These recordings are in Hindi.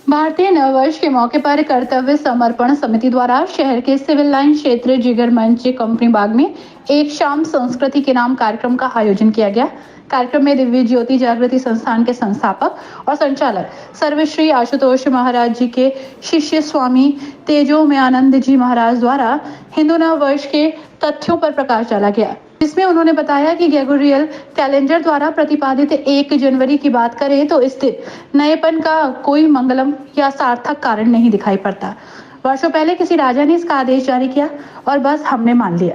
भारतीय नववर्ष के मौके पर कर्तव्य समर्पण समिति द्वारा शहर के सिविल लाइन क्षेत्र जिगर मंच कंपनी बाग में एक शाम संस्कृति के नाम कार्यक्रम का आयोजन किया गया। कार्यक्रम में दिव्य ज्योति जागृति संस्थान के संस्थापक और संचालक सर्वश्री आशुतोष महाराज जी के शिष्य स्वामी तेजोमयानंद जी महाराज द्वारा हिंदू नव वर्ष के तथ्यों पर प्रकाश डाला गया, जिसमें उन्होंने बताया कि ग्रेगोरियल कैलेंडर द्वारा प्रतिपादित 1 जनवरी की बात करें तो इस दिन नएपन का कोई मंगलम या सार्थक कारण नहीं दिखाई पड़ता। वर्षों पहले किसी राजा ने इसका आदेश जारी किया और बस हमने मान लिया।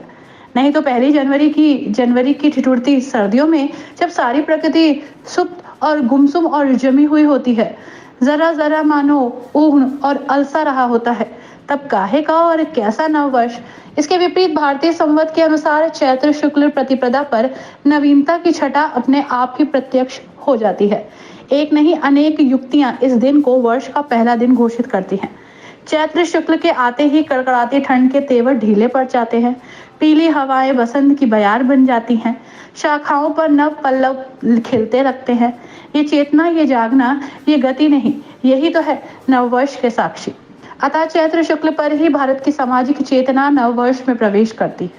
नहीं तो पहली जनवरी की ठिठुरती सर्दियों में जब सारी प्रकृति सुप्त और गुमसुम और जमी हुई होती है, जरा जरा मानो ऊन और अलसा रहा होता है, तब काहे का और कैसा नव वर्ष। इसके विपरीत भारतीय संवत के अनुसार चैत्र शुक्ल प्रतिपदा पर नवीनता की छटा अपने आप ही प्रत्यक्ष हो जाती है। एक नहीं अनेक युक्तियां इस दिन को वर्ष का पहला दिन घोषित करती हैं। चैत्र शुक्ल के आते ही कड़कड़ाती ठंड के तेवर ढीले पड़ जाते हैं। पीली हवाएं बसंत की बयार बन जाती हैं। शाखाओं पर नव पल्लव खिलते रखते हैं। ये चेतना, ये जागना, ये गति नहीं, यही तो है नववर्ष के साक्षी। अतः चैत्र शुक्ल पर ही भारत की सामाजिक चेतना नववर्ष में प्रवेश करती है।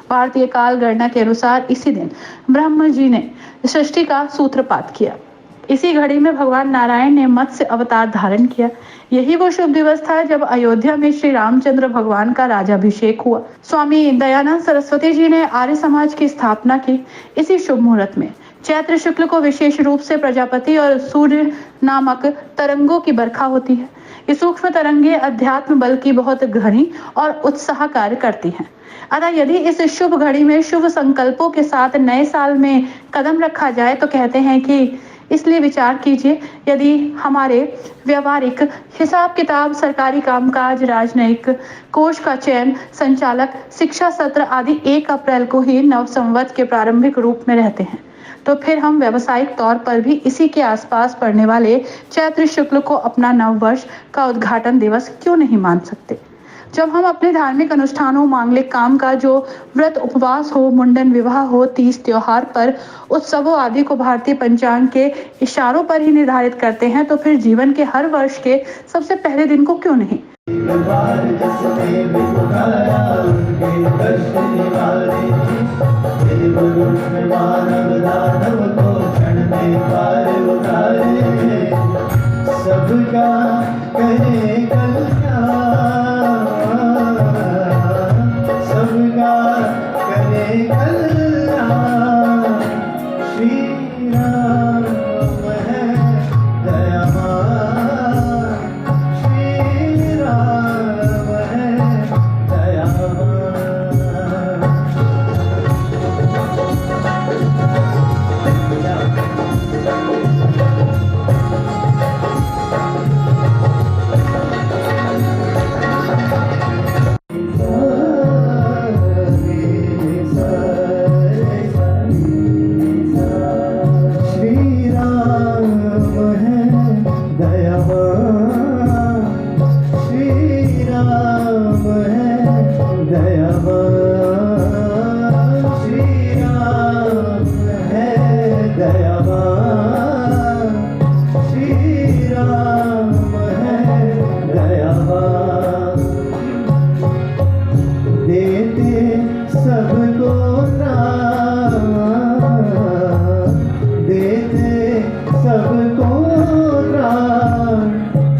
भारतीय काल गणना के अनुसार इसी दिन ब्रह्मा जी ने सृष्टि का सूत्रपात किया। इसी घड़ी में भगवान नारायण ने मत्स्य अवतार धारण किया। यही वो शुभ दिवस था जब अयोध्या में श्री रामचंद्र भगवान का राजाभिषेक हुआ। स्वामी दयानंद सरस्वती जी ने आर्य समाज की स्थापना की। इसी शुभ मुहूर्त में चैत्र शुक्ल को विशेष रूप से प्रजापति और सूर्य नामक तरंगों की बरखा होती है। ये सूक्ष्म तरंगे अध्यात्म बल की बहुत घनी और उत्साह कार्य करती हैं। अतः यदि इस शुभ घड़ी में शुभ संकल्पों के साथ नए साल में कदम रखा जाए तो कहते हैं कि इसलिए विचार कीजिए, यदि हमारे व्यवहारिक हिसाब किताब, सरकारी कामकाज, राजनयिक कोष का चयन, संचालक, शिक्षा सत्र आदि 1 अप्रैल को ही नव संवत के प्रारंभिक रूप में रहते हैं, तो फिर हम व्यावसायिक तौर पर भी इसी के आसपास पड़ने वाले चैत्र शुक्ल को अपना नव वर्ष का उद्घाटन दिवस क्यों नहीं मान सकते। जब हम अपने धार्मिक अनुष्ठानों, मांगलिक काम का जो व्रत उपवास हो, मुंडन विवाह हो, तीज त्योहार पर उत्सवों आदि को भारतीय पंचांग के इशारों पर ही निर्धारित करते हैं, तो फिर जीवन के हर वर्ष के सबसे पहले दिन को क्यों नहीं। सबका करे सबका करे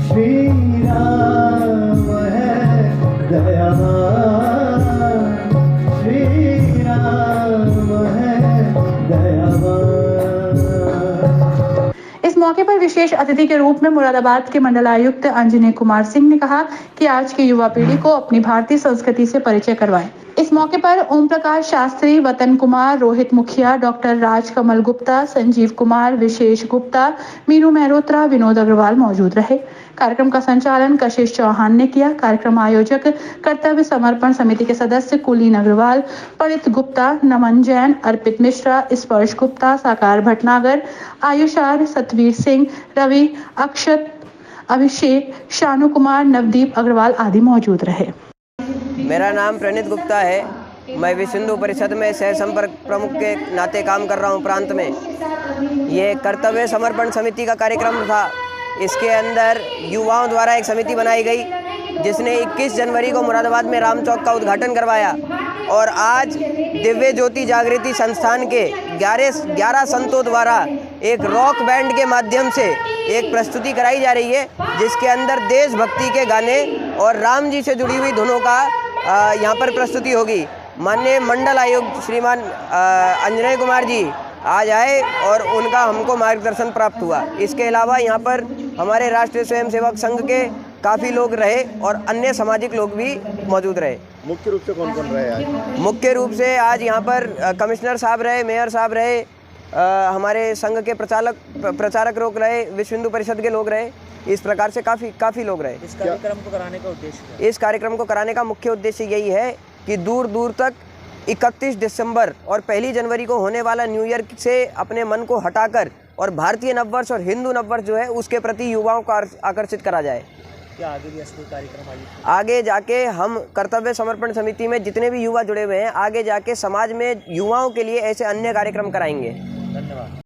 श्री राम है दयावान, श्री राम है दयावान। इस मौके पर विशेष अतिथि के रूप में मुरादाबाद के मंडलायुक्त अंजनी कुमार सिंह ने कहा कि आज की युवा पीढ़ी को अपनी भारतीय संस्कृति से परिचय करवाएं। इस मौके पर ओम प्रकाश शास्त्री, वतन कुमार, रोहित मुखिया, डॉक्टर राजकमल गुप्ता, संजीव कुमार, विशेष गुप्ता, मीनू मेहरोत्रा, विनोद अग्रवाल मौजूद रहे। कार्यक्रम का संचालन कशिश चौहान ने किया। कार्यक्रम आयोजक कर्तव्य समर्पण समिति के सदस्य कुलीन अग्रवाल, पंडित गुप्ता, नमन जैन, अर्पित मिश्रा, स्पर्श गुप्ता, साकार भटनागर, आयुषार, सतवीर सिंह, रवि, अक्षत, अभिषेक, शानु कुमार, नवदीप अग्रवाल आदि मौजूद रहे। मेरा नाम प्रणीत गुप्ता है। मैं विश्व हिंदू परिषद में सह संपर्क प्रमुख के नाते काम कर रहा हूं प्रांत में। ये कर्तव्य समर्पण समिति का कार्यक्रम था इसके अंदर युवाओं द्वारा एक समिति बनाई गई जिसने 21 जनवरी को मुरादाबाद में राम चौक का उद्घाटन करवाया और आज दिव्य ज्योति जागृति संस्थान के 11 संतों द्वारा एक रॉक बैंड के माध्यम से एक प्रस्तुति कराई जा रही है जिसके अंदर देशभक्ति के गाने और राम जी से जुड़ी हुई धुनों का यहाँ पर प्रस्तुति होगी। माननीय मंडल आयुक्त श्रीमान अंजनय कुमार जी आज आए और उनका हमको मार्गदर्शन प्राप्त हुआ। इसके अलावा यहाँ पर हमारे राष्ट्रीय स्वयंसेवक संघ के काफ़ी लोग रहे और अन्य सामाजिक लोग भी मौजूद रहे। मुख्य रूप से कौन कौन रहे आज? मुख्य रूप से आज यहाँ पर कमिश्नर साहब रहे, मेयर साहब रहे, हमारे संघ के प्रचारक लोग रहे, विश्व हिंदू परिषद के लोग रहे। इस प्रकार से काफ़ी लोग रहे। इस कार्यक्रम को कराने का उद्देश्य इस कार्यक्रम को कराने का मुख्य उद्देश्य यही है कि दूर दूर तक 31 दिसंबर और 1 जनवरी को होने वाला न्यू ईयर से अपने मन को हटाकर और भारतीय नववर्ष और हिंदू नववर्ष जो है उसके प्रति युवाओं को आकर्षित करा जाए। क्या आगे भी ऐसे कार्यक्रम आयोजित? आगे जाके हम कर्तव्य समर्पण समिति में जितने भी युवा जुड़े हुए हैं आगे जाके समाज में युवाओं के लिए ऐसे अन्य कार्यक्रम कराएंगे।